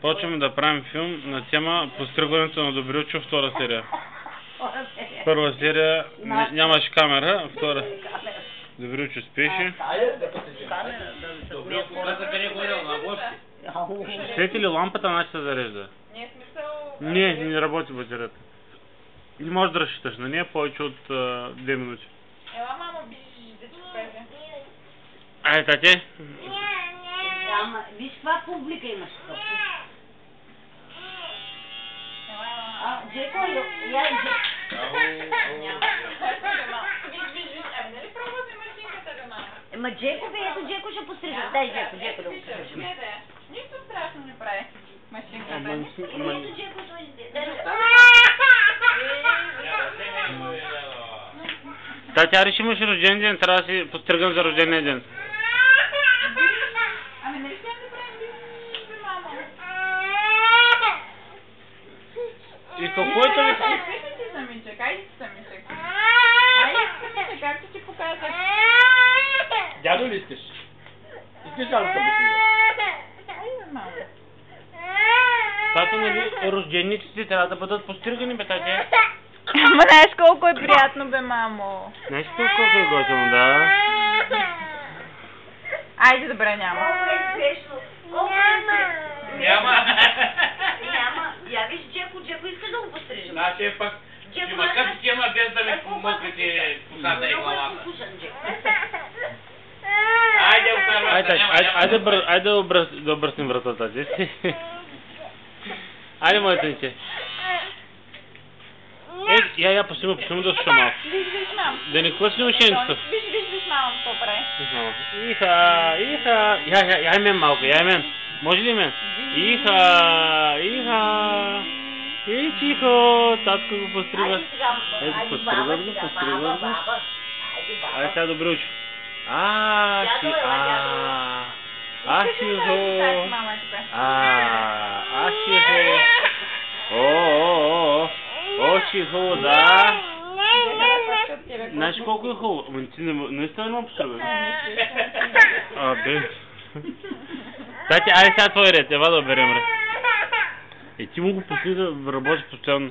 Почваме да правим филм на тема Постригването на Добрилчо, втора серия. Първа серия нямаше камера, втора Добрилчо спеше. Свети ли лампата, значи се зарежда? Не работи батерията. Не можеш да разчиташ на нея повече от 2 минути. Ела, мамо, бежиш да ти покажа. Айде, тате. Ама, виж каква публика имаш тук. Джеко, я Джеко. Виж, ами нали пробвате машинката, бе, мама? Ма Джеко, бе, ето Джеко ще пострижа. Дай Джеко да го пострижим. Нищо страшно не прави машинката. Ето Джеко, Тати, аре, ще имаш рожден ден, трябва да си постригам за рождения ден. Ами нали ще да правим бизнес, бе, мамо? И какво е това? Пиши си, самичък, айде си, самичък. Айде си, самичък, както ти показах. Дядо ли искаш? Искаш дядо да пострижа? Айде, мамо. Тати, нали, рождениците трябва да бъдат постригани, бе, тати. Ама знаеш колко е приятно, бе, мамо. Знаеш колко е готино, да? Айде, добре, няма. Няма. Я виж Джеко иска да го пострижим. Значи е пък ще макар схема без да ми помогнете косата и главата. Айде да обръснем вратата, ти. Айде, моите дете. Я постригам да слуша малко. Виж, мамо. Да не клъсне ушенцето. Виж, мамо, какво прави. Иха. Я мен малко, я мен. Може ли мен? Иха. Ей, тихо, татко го пострига. Ето, пострига го. Айде сега Добрилчо. Чихо, да. Знаеш колко е хубаво? Ама ти наистина не ме пострига. Бе. Тати, айде сега твой ред, ева да оберем ред. Ти му го пусни да работиш постоянно.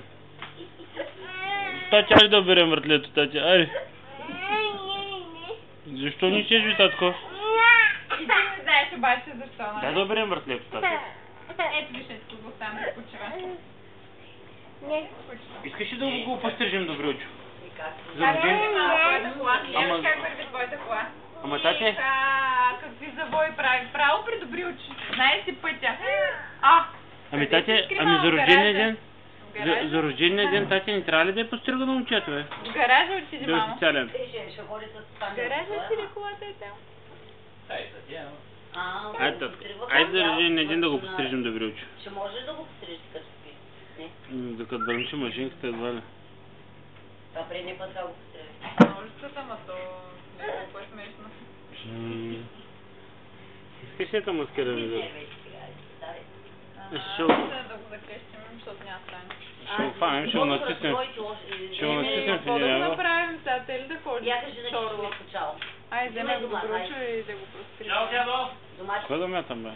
Тати, айде да оберем вратлето, тати, айде. Защо не чеш, ви, татко? И ти не знаеш обаче защо, нали? Дай да оберем вратлето, тати. Ето виж, ето го там да почива. Искаш ли да го пострижим, Добрилчо? За Как рожден? върви малко кола? Ема как върви твоята кола? Ама, тати? Какви завои прави? Право при Добрилчо. Знаеш си пътя. Ами, тати, за рождения ден? За рождения ден, тати, не трябва ли да е постригано момчето, бе? В гаража отиди, Да е мамо. официален. В гаража отиди, колата е там. Айде, татко. Айде за рождения ден да го пострижим, Добрилчо. Ще можеш да го пострижиш като спи? Докато бърнчи машинката едва ли. Това предния път да го пострижиш. Може ама то не е толкова смешно. Искаш ли ета маскира ми да... Да го закрещим, защото няма стане. Ще го фанем, ще го натиснем. Ще го натиснем в един Да ъгъл. направим сега, те ли да ходим? Я кажи да ти почало. Ай, вземе го Добрилчо и да го прострижим. Кой да мятам, бе?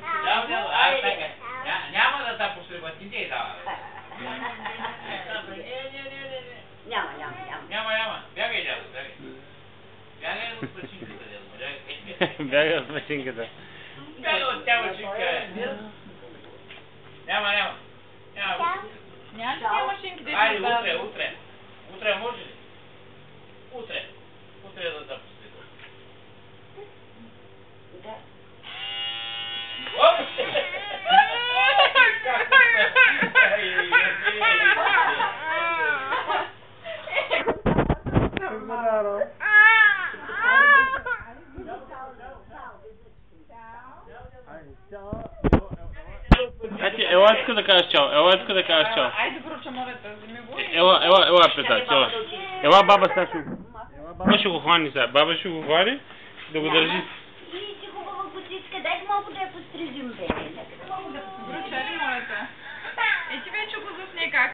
Няма да те постригват, ти ти дава. Няма. Няма. Бягай, дядо, бягай. Бягай от машинката, дядо. Бягай от машинката. Бягай от тя машинка. Няма. Няма ли тия машинки да Айде, издадат? утре. Утре може ли? Утре да те постригват. Да. Ела, иска да кажеш чао. Айде, Добрилчо, моля те, вземи го. Ела, петач, ела, баба сега Баба ще го хвани сега. Баба ще го хвани да го държи. И ти хубава котичка, дай малко да я пострижим, бе. Добрилчо, айде, моля те. Ти вече го засне как.